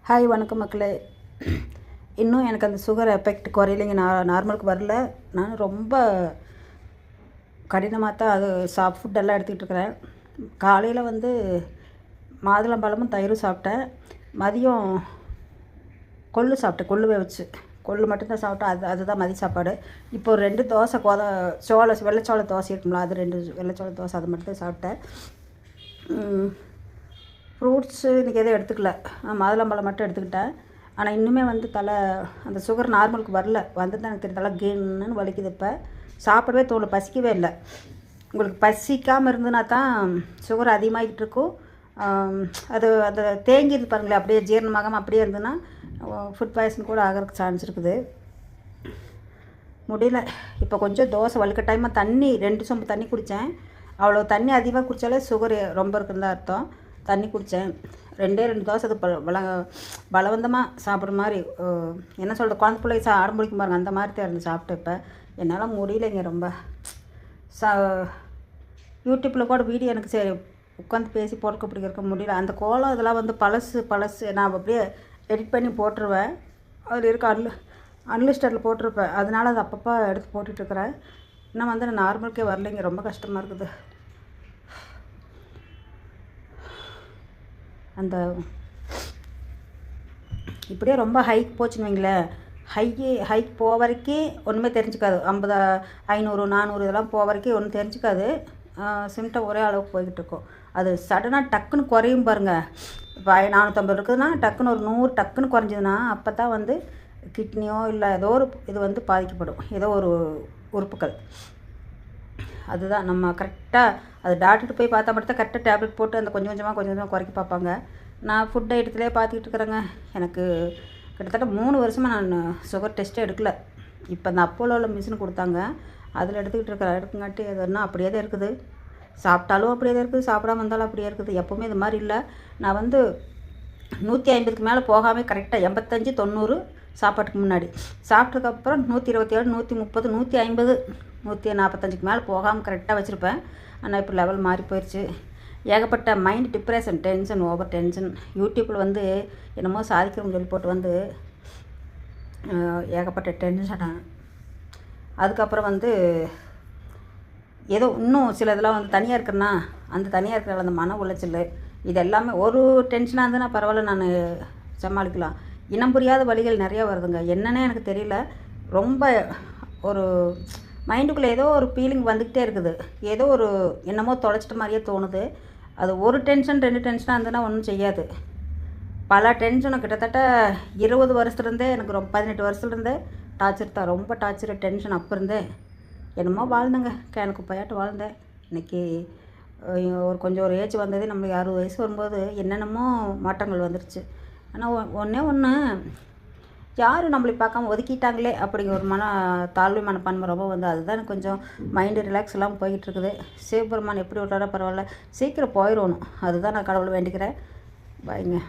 Hi வணக்கம் மக்களே. இன்னும் எனக்கு அந்த சுகர் எஃபெக்ட் குறையிலைங்க. நார்மலுக்கு வரல. நான் ரொம்ப கடினமாக தான் அது ஃபுட்டெல்லாம் எடுத்துக்கிட்டு இருக்கிறேன். காலையில் வந்து மாதுளம்பழமும் தயிரும் சாப்பிட்டேன். மதியம் கொள்ளு சாப்பிட்டேன். கொள்ளு வேவிச்சு கொள்ளு மட்டும்தான் சாப்பிட்டேன். அதுதான் மதிய சாப்பாடு. இப்போ 2 தோசை வெள்ளைச்சோள தோசை இருக்குங்களா, அது 2 வெள்ளைச்சோள தோசை அது மட்டும்தான் சாப்பிட்டேன். ஃப்ரூட்ஸு இன்றைக்கி எதுவும் எடுத்துக்கல. மாதுளம்பழம் மட்டும் எடுத்துக்கிட்டேன். ஆனால் இன்னுமே வந்து அந்த சுகர் நார்மலுக்கு வரல. வந்துட்டு எனக்கு தெரியும், தலை கேன்னு வலிக்குது. இப்போ சாப்பிடவே தோணு, பசிக்கவே இல்லை. உங்களுக்கு பசிக்காமல் இருந்ததுனா தான் சுகர் அதிகமாகிட்டு இருக்கும். அது அந்த தேங்கிடுது பாருங்களேன், அப்படியே ஜீரணமாகாமல் அப்படியே இருந்ததுன்னா ஃபுட் பாய்சன் கூட ஆகிறதுக்கு சான்ஸ் இருக்குது. முடியல. இப்போ கொஞ்சம் தோசை வலுக்கட்டாயமாக தண்ணி 2 சொம்பு தண்ணி குடித்தேன். அவ்வளோ தண்ணி அதிகமாக குடித்தாலே சுகர் ரொம்ப இருக்குன்னு தான் அர்த்தம். தண்ணி குடித்தேன். 2 தோசை அது பலவந்தமாக சாப்பிட்ற மாதிரி, என்ன சொல்கிறது, குழந்தை பிள்ளை ஆடம் பிடிக்கும் பாருங்க, அந்த மாதிரி தான் இருந்து சாப்பிட்டு. இப்போ என்னால் முடியலைங்க. ரொம்ப யூடியூப்பில் கூட வீடியோ எனக்கு சரி உட்காந்து பேசி போட்டுக்க பிடிக்கிறக்க முடியல. அந்த கோலம் இதெல்லாம் வந்து பழசு நான் அப்படியே எடிட் பண்ணி போட்டுருவேன். அதில் இருக்க அன்லிஸ்டரில் போட்டிருப்பேன். அதனால் அது அப்பப்போ எடுத்து போட்டுட்ருக்கிறேன். இன்னும் வந்து நான் நார்மலுக்கே வரலைங்க. ரொம்ப கஷ்டமாக இருக்குது. அந்த இப்படியே ரொம்ப ஹைக் போச்சுன்னு வைங்களேன். ஹைக் போக வரைக்கும் ஒன்றுமே தெரிஞ்சுக்காது. 50, 500, 400 இதெல்லாம் போக வரைக்கும் ஒன்றும் தெரிஞ்சுக்காது. சிம்டம் ஒரே அளவுக்கு போய்கிட்டு இருக்கும். அது சடனாக டக்குன்னு குறையும் பாருங்கள். இப்போ 450 இருக்குதுன்னா டக்குன்னு ஒரு 100 டக்குன்னு குறைஞ்சதுன்னா அப்போ தான் வந்து கிட்னியோ இல்லை ஏதோ ஒரு இது வந்து பாதிக்கப்படும், ஏதோ ஒரு உறுப்புகள். அதுதான் நம்ம கரெக்டாக அது டாக்டர்கிட்ட போய் பார்த்தா மட்டும் தான் கரெக்டாக டேப்லெட் போட்டு அந்த கொஞ்சம் கொஞ்சமாக குறைக்க பார்ப்பாங்க. நான் ஃபுட் ஐட்டத்திலே பார்த்துக்கிட்டு இருக்கிறேங்க. எனக்கு கிட்டத்தட்ட 3 வருஷமாக நான் சுகர் டெஸ்ட்டே எடுக்கல. இப்போ அந்த அப்போலோவில் மிஷின் கொடுத்தாங்க, அதில் எடுத்துக்கிட்டு இருக்கிறேன். எடுக்குங்காட்டி எதுனா அப்படியே தான் இருக்குது. சாப்பிட்டாலும் அப்படியே தான் இருக்குது, சாப்பிடாம வந்தாலும் அப்படியே இருக்குது. எப்போவுமே இது மாதிரி இல்லை. நான் வந்து 150க்கு மேலே போகாமல் கரெக்டாக 85, 90 சாப்பாட்டுக்கு முன்னாடி, சாப்பிட்டதுக்கப்புறம் 127, 130, 150, 145க்கு மேலே போகாமல் கரெக்டாக வச்சுருப்பேன். ஆனால் இப்போ லெவல் மாறி போயிடுச்சு. ஏகப்பட்ட mind depression, tension, over tension. யூடியூப்பில் வந்து என்னமோ சாதிக்கிறோம்னு சொல்லி போட்டு வந்து ஏகப்பட்ட டென்ஷனு. அதுக்கப்புறம் வந்து ஏதோ இன்னும் சில இதெல்லாம் வந்து தனியாக இருக்கிறேன்னா, அந்த தனியாக இருக்கிற அந்த மன உளைச்சல், இது எல்லாமே ஒரு டென்ஷனாக இருந்ததுன்னா பரவாயில்ல, நான் சமாளிக்கலாம். இனம் புரியாத வழிகள் நிறையா வருதுங்க. என்னன்னே எனக்கு தெரியல. ரொம்ப ஒரு மைண்டுக்குள்ளே ஏதோ ஒரு ஃபீலிங் வந்துக்கிட்டே இருக்குது. ஏதோ ஒரு என்னமோ தொலைச்சிட்ட மாதிரியே தோணுது. அது ஒரு டென்ஷன் 2 டென்ஷனாக இருந்ததுன்னா ஒன்றும் செய்யாது. பல டென்ஷனும் கிட்டத்தட்ட 20 வருஷத்துலேருந்தே எனக்கு 18 வருஷத்துலேருந்தே டார்ச்சர் தான். ரொம்ப டார்ச்சர், டென்ஷன் அப்போ இருந்தே. என்னமோ வாழ்ந்தேங்க, கேனுக்கு குப்பையாட்டு வாழ்ந்தேன். இன்றைக்கி கொஞ்சம் ஒரு ஏஜ் வந்ததே, நம்மளுக்கு 60 வயசு வரும்போது என்னென்னமோ மாற்றங்கள் வந்துருச்சு. ஆனால் ஒன்று யாரும் நம்மளை பார்க்காம ஒதுக்கிட்டாங்களே அப்படிங்கிற ஒரு தாழ்வு மனப்பான்மை ரொம்ப வந்து, அதுதான் எனக்கு கொஞ்சம் மைண்டு ரிலாக்ஸ் இல்லாமல் போய்கிட்டு இருக்குது. சிவபெருமான் எப்படி விட்டாரோ பரவாயில்ல, சீக்கிரம் போயிடணும். அதுதான் நான் கடவுளை வேண்டிக்கிறேன். பாய்ங்க.